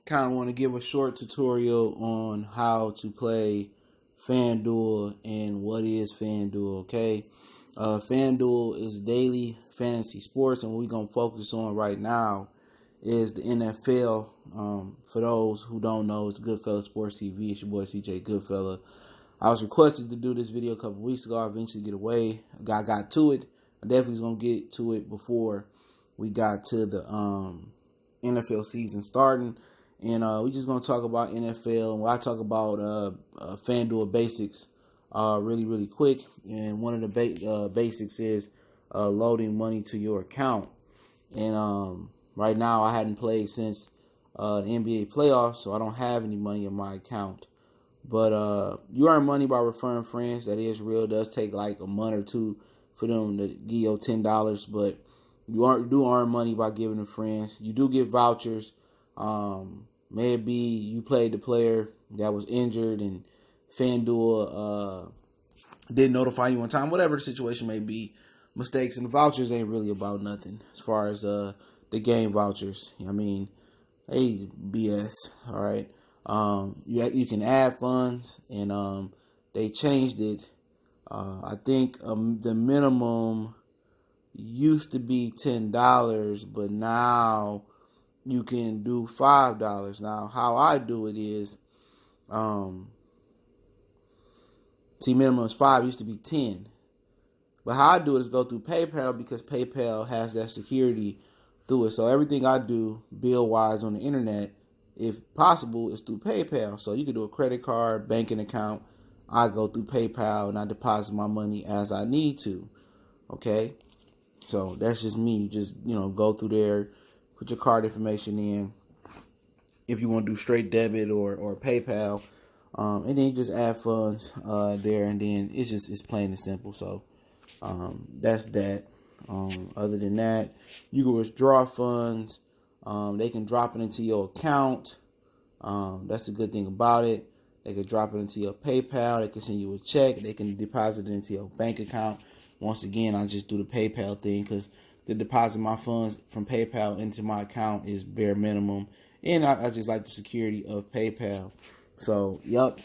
kind of want to give a short tutorial on how to play FanDuel and what is FanDuel, okay? FanDuel is daily fantasy sports, and what we're going to focus on right now is the NFL. For those who don't know, it's Goodfella Sports TV. It's your boy CJ Goodfella. I was requested to do this video a couple weeks ago. I eventually get away. I got to it. I definitely was going to get to it before we got to the NFL season starting. And we're just going to talk about NFL. And when I talk about FanDuel basics really quick. And one of the basics is loading money to your account. And right now I hadn't played since the NBA playoffs, so I don't have any money in my account. But you earn money by referring friends. That is real. It does take like a month or two for them to give you $10. But you do earn money by giving them friends. You do get vouchers. Maybe you played the player that was injured and FanDuel didn't notify you on time. Whatever the situation may be, mistakes and the vouchers ain't really about nothing as far as the game vouchers. I mean, hey, BS. All right. You can add funds, and they changed it. I think the minimum used to be $10, but now you can do $5. Now, how I do it is, minimum is 5, used to be 10. But how I do it is go through PayPal, because PayPal has that security through it. So everything I do bill-wise on the internet, if possible, is through PayPal. So you can do a credit card, banking account. I go through PayPal and I deposit my money as I need to. Okay? So that's just me. Just, go through there, put your card information in if you want to do straight debit or PayPal. And then you just add funds there, and then it's plain and simple. So that's that. Other than that, you can withdraw funds. They can drop it into your account. That's the good thing about it. They can drop it into your PayPal. They can send you a check. They can deposit it into your bank account. Once again, I just do the PayPal thing because to deposit my funds from PayPal into my account is bare minimum. And I just like the security of PayPal. So, yep,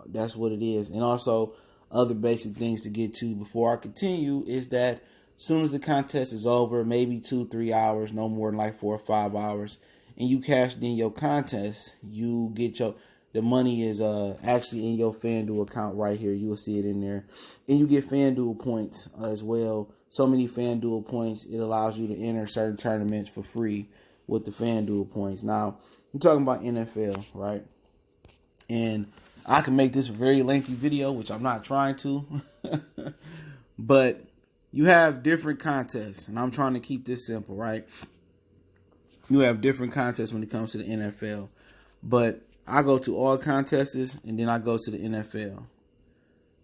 that's what it is. And also, other basic things to get to before I continue is that as soon as the contest is over, maybe 2-3 hours, no more than like 4 or 5 hours, and you cashed in your contest, you get the money is actually in your FanDuel account right here. You will see it in there. And you get FanDuel points as well. So many FanDuel points, it allows you to enter certain tournaments for free with the FanDuel points. Now, I'm talking about NFL, right? And I can make this a very lengthy video, which I'm not trying to. But you have different contests, and I'm trying to keep this simple, right? You have different contests when it comes to the NFL. But I go to all contests, and then I go to the NFL,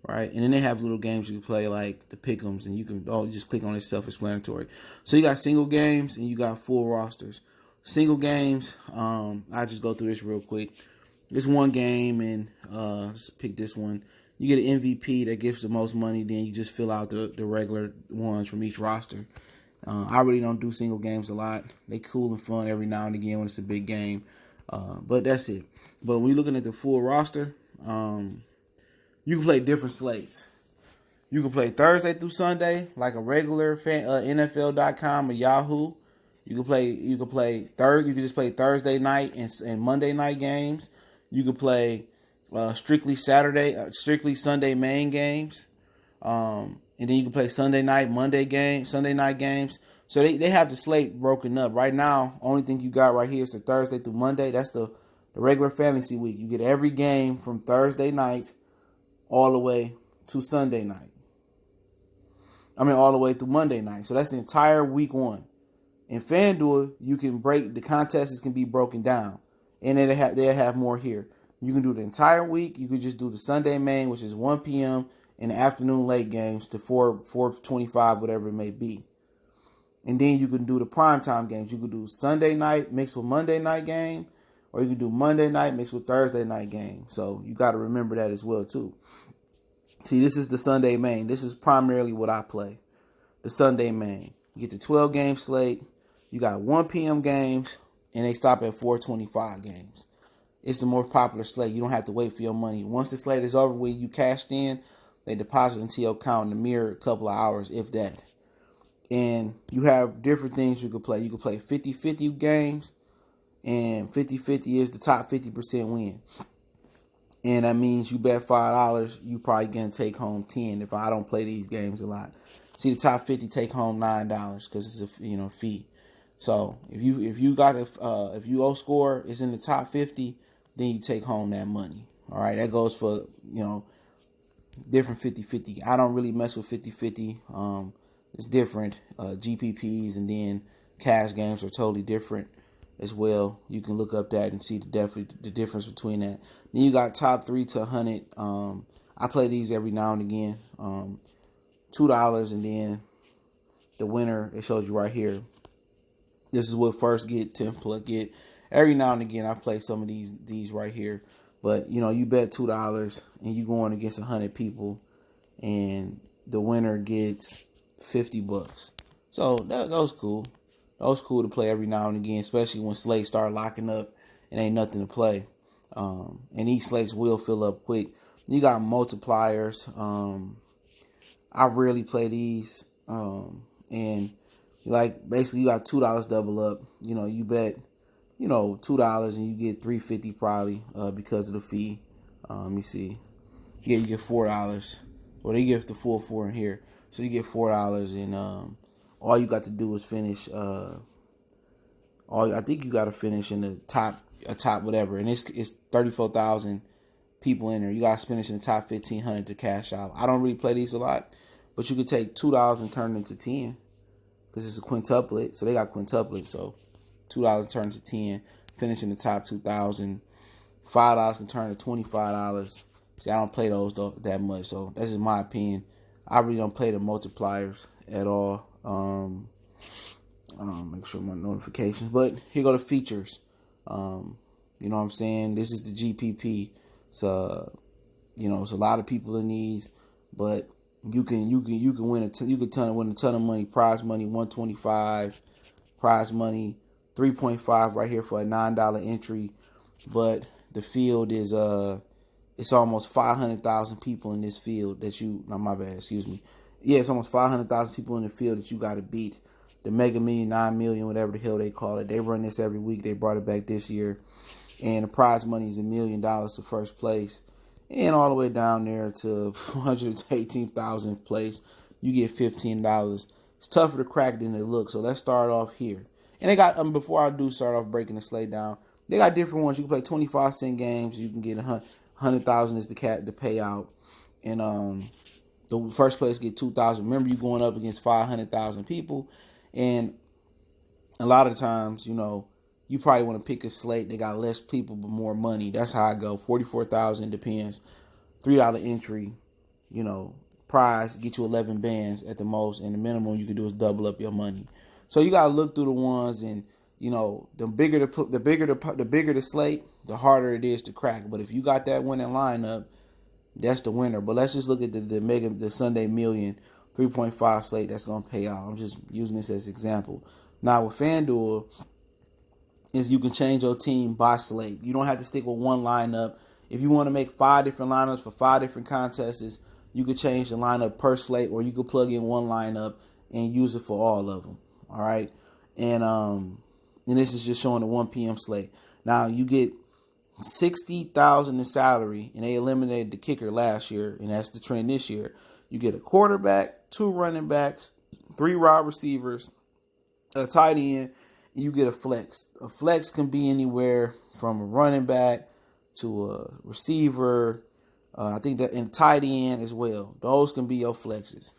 right? And then they have little games you can play, like the pick'ems, and you can just click on it, self-explanatory. So you got single games, and you got full rosters. Single games, I just go through this real quick. This one game, and just pick this one. You get an MVP that gives the most money. Then you just fill out the regular ones from each roster. I really don't do single games a lot. They cool and fun every now and again when it's a big game. But that's it. But when you're looking at the full roster, you can play different slates. You can play Thursday through Sunday, like a regular NFL.com or Yahoo. You can just play Thursday night and Monday night games. You can play strictly Sunday main games. And then you can play Sunday night games. So they have the slate broken up. Right now, only thing you got right here is the Thursday through Monday. That's the regular fantasy week. You get every game from Thursday night all the way to Sunday night. All the way through Monday night. So that's the entire week one. In FanDuel, you can the contests can be broken down. And they'll have more here. You can do the entire week. You can just do the Sunday main, which is 1 p.m. and the afternoon late games to 4:25, whatever it may be. And then you can do the primetime games. You can do Sunday night mixed with Monday night game, or you can do Monday night mixed with Thursday night game. So you got to remember that as well, too. See, this is the Sunday main. This is primarily what I play. The Sunday main. You get the 12-game slate. You got 1 p.m. games and they stop at 425 games. It's the more popular slate. You don't have to wait for your money. Once the slate is over, when you cashed in, they deposit into your account in the mere couple of hours, if that. And you have different things you could play. You could play 50-50 games, and 50-50 is the top 50% win. And that means you bet $5, you probably gonna take home 10 if I don't play these games a lot. See, the top 50 take home $9 because it's a fee. So if you got if you score is in the top 50, then you take home that money. All right, that goes for different 50-50. I don't really mess with 50-50. It's different. GPPs and then cash games are totally different as well. You can look up that and see the difference between that. Then you got top 3 to 100. I play these every now and again. $2, and then the winner, it shows you right here. This is what first get, 10th plus get. Every now and again I play some of these right here. But you bet $2 and you going against 100 people, and the winner gets $50. So that was cool. That was cool to play every now and again, especially when slates start locking up and ain't nothing to play. And these slates will fill up quick. You got multipliers. I rarely play these. And basically you got $2 double up. You bet, $2 and you get $3.50 probably because of the fee. Let me see. Yeah, you get $4. Well, they give the full 4 in here. So you get $4, and all you got to do is finish. I think you got to finish in the top whatever, and it's 34,000 people in there. You got to finish in the top 1,500 to cash out. I don't really play these a lot, but you could take $2 and turn it into 10 because it's a quintuplet. So they got quintuplets. So $2 turn to 10. Finish in the top 2,000. $5 can turn to $25. See, I don't play those that much, so that's just my opinion. I really don't play the multipliers at all. Make sure my notifications. But here go the features. You know what I'm saying? This is the GPP. So, it's a lot of people in these, but you can win win a ton of money. Prize money 125. Prize money 3.5 right here for a $9 entry. But the field is it's almost 500,000 people in this field it's almost 500,000 people in the field that you got to beat. The Mega Million, 9 million, whatever the hell they call it. They run this every week. They brought it back this year. And the prize money is $1 million to first place. And all the way down there to 118,000th place, you get $15. It's tougher to crack than it looks. So let's start off here. And they got, before I do start off breaking the slate down, they got different ones. You can play 25-cent games. You can get 100,000 is the payout, and the first place get 2,000. Remember, you going up against 500,000 people, and a lot of times, you probably want to pick a slate. They got less people but more money. That's how I go. 44,000 depends. $3 entry, prize get you 11 bands at the most, and the minimum you can do is double up your money. So you gotta look through the ones, and the bigger the slate, the harder it is to crack. But if you got that winning lineup, that's the winner. But let's just look at the Sunday Million 3.5 slate that's gonna pay out. I'm just using this as an example. Now with FanDuel, is you can change your team by slate. You don't have to stick with one lineup. If you want to make 5 different lineups for 5 different contests, you could change the lineup per slate, or you could plug in one lineup and use it for all of them. All right, and this is just showing the 1 p.m. slate. Now you get $60,000 in salary, and they eliminated the kicker last year, and that's the trend this year. You get a quarterback, 2 running backs, 3 wide receivers, a tight end, and you get a flex. A flex can be anywhere from a running back to a receiver. I think that in tight end as well. Those can be your flexes.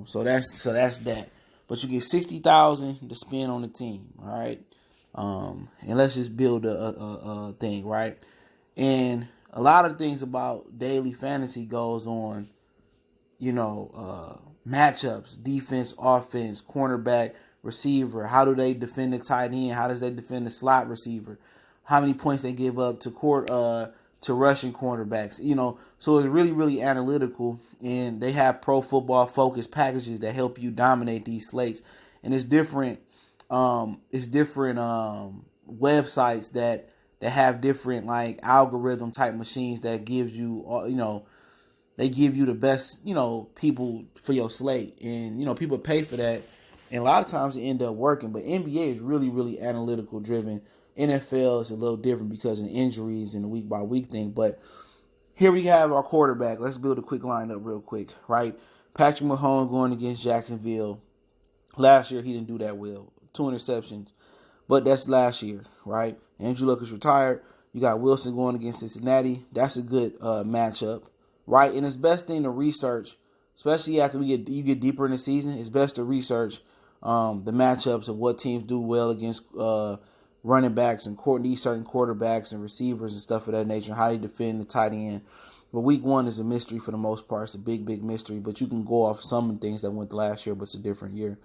So that's that. But you get $60,000 to spend on the team. All right. And let's just build a thing, right? And a lot of things about daily fantasy goes on, matchups, defense, offense, cornerback, receiver. How do they defend the tight end? How does they defend the slot receiver? How many points they give up to rushing cornerbacks? So it's really, really analytical, and they have pro football focused packages that help you dominate these slates. And it's different it's different websites that have different like algorithm type machines that gives you they give you the best people for your slate, and people pay for that, and a lot of times it end up working. But NBA is really really analytical driven. NFL is a little different because of injuries and the week by week thing. But here we have our quarterback. Let's build a quick lineup real quick, right? Patrick Mahomes going against Jacksonville. Last year, he didn't do that well. 2 interceptions. But that's last year, right? Andrew Luck is retired. You got Wilson going against Cincinnati. That's a good matchup, right? And it's best thing to research, especially after you get deeper in the season. It's best to research the matchups of what teams do well against running backs and these certain quarterbacks and receivers and stuff of that nature, and how they defend the tight end. But week 1 is a mystery for the most part. It's a big, big mystery. But you can go off some of the things that went last year, but it's a different year.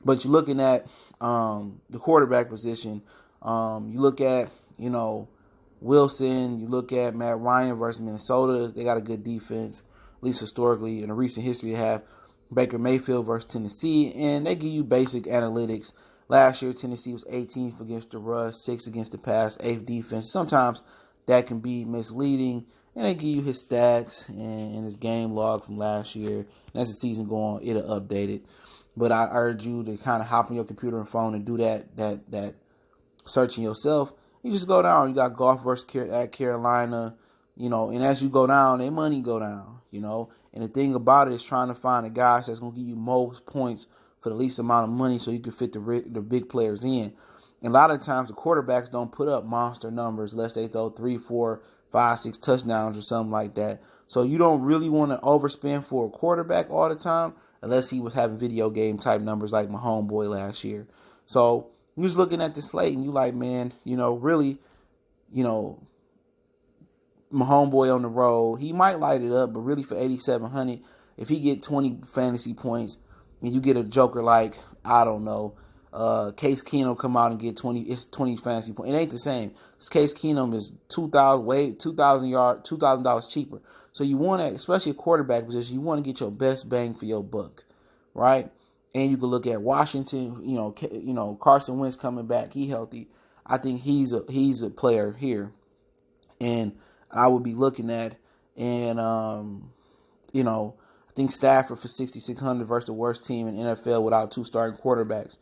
But you're looking at the quarterback position. You look at, Wilson. You look at Matt Ryan versus Minnesota. They got a good defense, at least historically. In a recent history, they have Baker Mayfield versus Tennessee. And they give you basic analytics. Last year, Tennessee was 18th against the rush, 6th against the pass, 8th defense. Sometimes that can be misleading. And they give you his stats and his game log from last year. And as the season go on, it'll update it. But I urge you to kind of hop on your computer and phone and do that searching yourself. You just go down. You got Goff versus at Carolina, and as you go down, their money go down, And the thing about it is trying to find a guy that's going to give you most points for the least amount of money so you can fit the big players in. And a lot of times the quarterbacks don't put up monster numbers unless they throw 3, 4, 5, 6 touchdowns or something like that. So you don't really want to overspend for a quarterback all the time unless he was having video game type numbers like my homeboy last year. So you was looking at the slate and you like, man, really, my homeboy on the road, he might light it up, but really for 8,700, if he get 20 fantasy points and you get a joker like, I don't know, Case Keenum come out and get 20 fantasy points. It ain't the same. Case Keenum is $2,000 cheaper. So you want to, especially a quarterback position, you want to get your best bang for your buck, right? And you can look at Washington, Carson Wentz coming back, he healthy. I think he's a player here, and I would be looking at, and I think Stafford for 6,600 versus the worst team in NFL without 2 starting quarterbacks.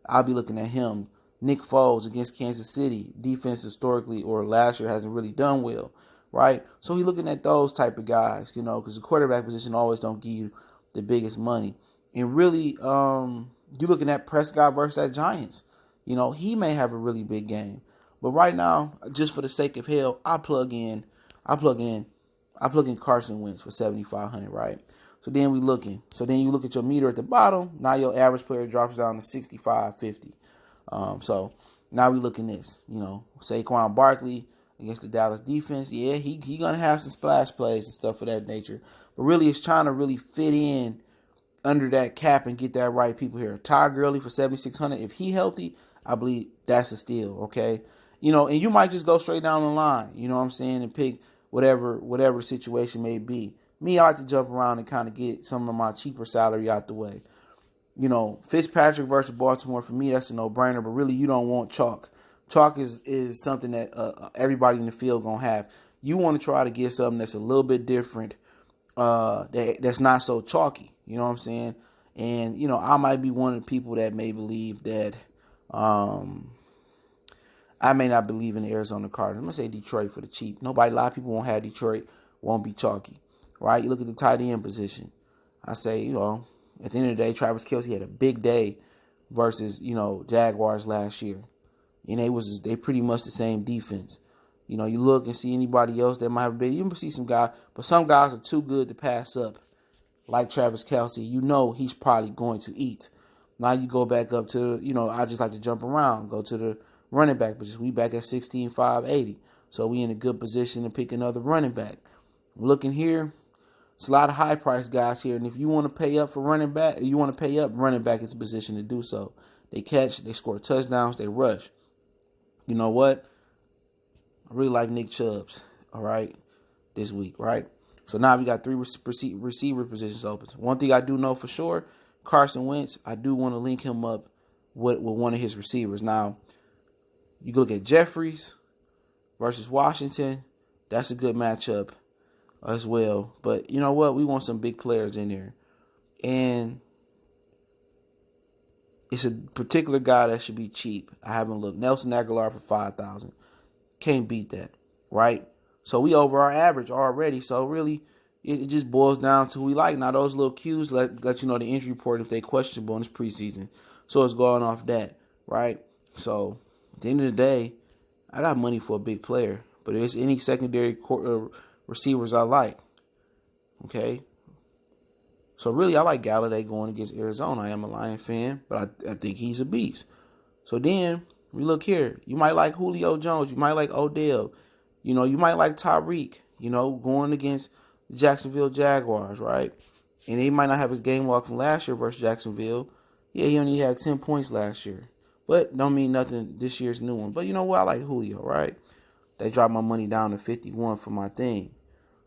I'll be looking at him. Nick Foles against Kansas City. Defense historically or last year hasn't really done well, right? So he's looking at those type of guys, because the quarterback position always don't give you the biggest money. And really, you're looking at Prescott versus that Giants. He may have a really big game. But right now, just for the sake of hell, I plug in Carson Wentz for 7,500, right? So then you look at your meter at the bottom. Now your average player drops down to 65.50. So now we look at this. Saquon Barkley against the Dallas defense. Yeah, he gonna have some splash plays and stuff of that nature. But really, it's trying to really fit in under that cap and get that right people here. Ty Gurley for 7,600. If he healthy, I believe that's a steal. Okay, and you might just go straight down the line. You know what I'm saying, and pick whatever the situation may be. Me, I like to jump around and kind of get some of my cheaper salary out the way. Fitzpatrick versus Baltimore, for me, that's a no-brainer. But really, you don't want chalk. Chalk is something that everybody in the field going to have. You want to try to get something that's a little bit different, that's not so chalky. You know what I'm saying? And, I might be one of the people that may believe that I may not believe in the Arizona Cardinals. I'm going to say Detroit for the cheap. A lot of people won't have Detroit, won't be chalky. Right? You look at the tight end position. I say, at the end of the day, Travis Kelce had a big day versus, Jaguars last year. And they pretty much the same defense. You look and see anybody else that might have been. You can see some guys, but some guys are too good to pass up. Like Travis Kelce, he's probably going to eat. Now you go back up to, I just like to jump around, go to the running back position. We back at 16,580. So we in a good position to pick another running back. Looking here. It's a lot of high-priced guys here, and if you want to pay up for running back, running back is a position to do so. They catch, they score touchdowns, they rush. You know what? I really like Nick Chubbs, all right, this week, right? So now we got 3 receiver positions open. One thing I do know for sure, Carson Wentz, I do want to link him up with one of his receivers. Now, you look at Jeffries versus Washington. That's a good matchup as well. But you know what? We want some big players in there. And it's a particular guy that should be cheap. I haven't looked. Nelson Aguilar for $5,000. Can't beat that, right? So we over our average already. So really, it just boils down to who we like. Now those little cues let you know the injury report if they questionable in this preseason. So it's going off that, right? So at the end of the day, I got money for a big player, but if it's any secondary receivers I like, okay. So really, I like Galladay going against Arizona. I am a Lion fan, but I think he's a beast. So then we look here. You might like Julio Jones. You might like Odell. You might like Tyreek. Going against the Jacksonville Jaguars, right? And he might not have his game log from last year versus Jacksonville. Yeah, he only had 10 points last year. But don't mean nothing this year's new one. But you know what? I like Julio, right? They dropped my money down to 51 for my thing.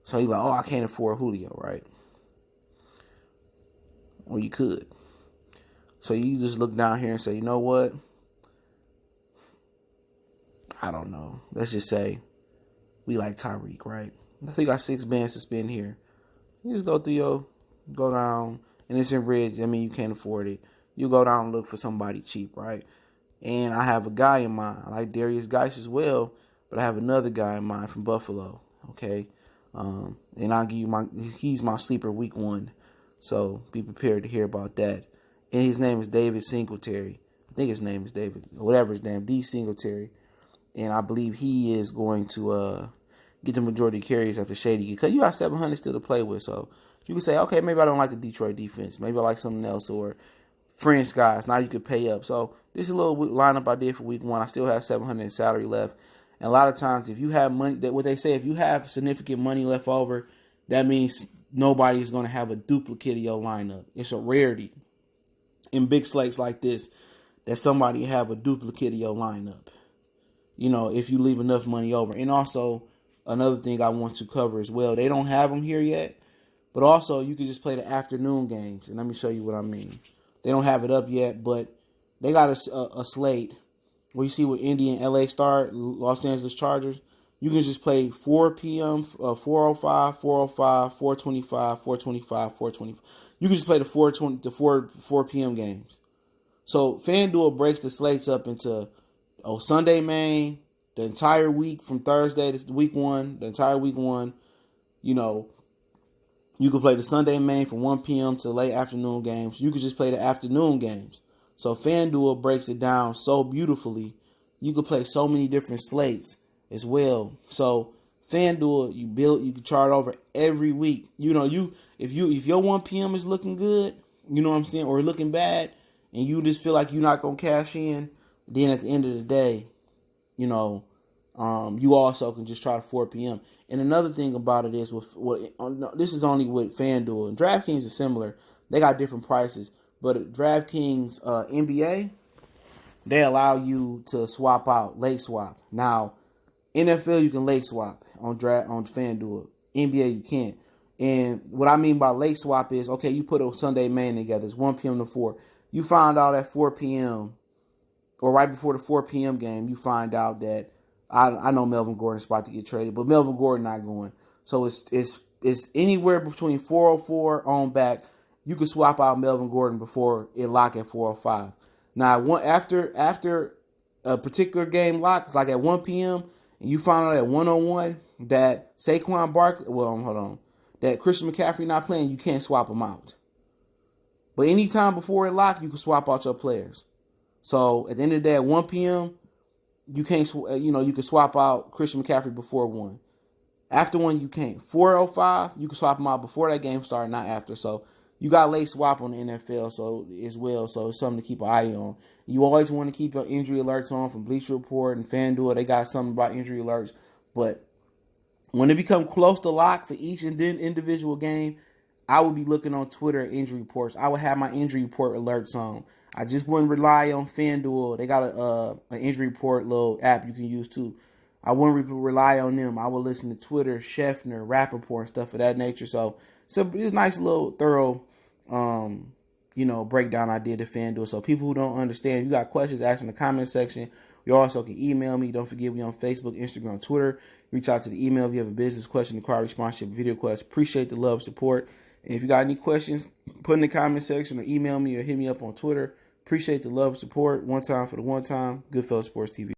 So you're like, oh, I can't afford Julio, right? Or you could. So you just look down here and say, you know what? I don't know. Let's just say we like Tyreek, right? I think you got 6 bands to spend here. You just go down, and it's in red. I mean, you can't afford it. You go down and look for somebody cheap, right? And I have a guy in mind. I like Darius Geis as well, but I have another guy in mind from Buffalo, okay? And I'll give you he's my sleeper week 1. So be prepared to hear about that. And his name is David Singletary. I think his name is David, whatever his name, D. Singletary. And I believe he is going to get the majority of carries after Shady. Because you got 700 still to play with. So you can say, okay, maybe I don't like the Detroit defense. Maybe I like something else. Or French guys. Now you could pay up. So this is a little lineup I did for week 1. I still have 700 in salary left. And a lot of times if you have money, what they say, if you have significant money left over, that means nobody is going to have a duplicate of your lineup. It's a rarity in big slates like this that somebody have a duplicate of your lineup. If you leave enough money over. And also, another thing I want to cover as well, they don't have them here yet, but also you can just play the afternoon games. And let me show you what I mean. They don't have it up yet, but they got a slate where you see what Indy and LA start, Los Angeles Chargers. You can just play 4 p.m., 4:05, 4:05, 4:25, 4:25, 4:25. You can just play the 4 p.m. games. So FanDuel breaks the slates up into Sunday main, the entire week from Thursday to week 1, the entire week 1. You can play the Sunday main from 1 p.m. to late afternoon games. You can just play the afternoon games. So FanDuel breaks it down so beautifully. You can play so many different slates as well. So FanDuel, you can chart over every week. If your 1 p.m. is looking good, you know what I'm saying, or looking bad, and you just feel like you're not gonna cash in, then at the end of the day, you also can just try to 4 p.m. And another thing about it is this is only with FanDuel, and DraftKings is similar. They got different prices, but DraftKings NBA, they allow you to swap out, late swap. Now, NFL you can late swap on FanDuel. NBA you can't. And what I mean by late swap is, okay, you put a Sunday main together. It's 1 p.m. to 4. You find out at 4 p.m. or right before the 4 p.m. game, you find out that I know Melvin Gordon's about to get traded, but Melvin Gordon not going. So it's anywhere between 4:04 on back. You can swap out Melvin Gordon before it lock at 4:05. Now, after a particular game locks, like at 1 p.m., and you find out at 1:01 that Saquon Barkley, that Christian McCaffrey not playing, you can't swap them out. But anytime before it lock, you can swap out your players. So at the end of the day, at 1 p.m., you can't, you can swap out Christian McCaffrey before 1. After 1, you can't. 4:05, you can swap them out before that game started, not after. So you got late swap on the NFL as well. So it's something to keep an eye on. You always want to keep your injury alerts on from Bleacher Report and FanDuel. They got something about injury alerts. But when it become close to lock for each individual game, I would be looking on Twitter at injury reports. I would have my injury report alerts on. I just wouldn't rely on FanDuel. They got an injury report little app you can use too. I wouldn't rely on them. I would listen to Twitter, Scheffner, Rappaport, and stuff of that nature. So it's a nice little thorough, breakdown I did to FanDuel. So people who don't understand, you got questions, ask in the comment section. You also can email me. Don't forget me on Facebook, Instagram, Twitter. Reach out to the email if you have a business question, inquiry, sponsorship, video quest. Appreciate the love, support. And if you got any questions, put in the comment section or email me or hit me up on Twitter. Appreciate the love, support. One time for the one time. Goodfellas Sports TV.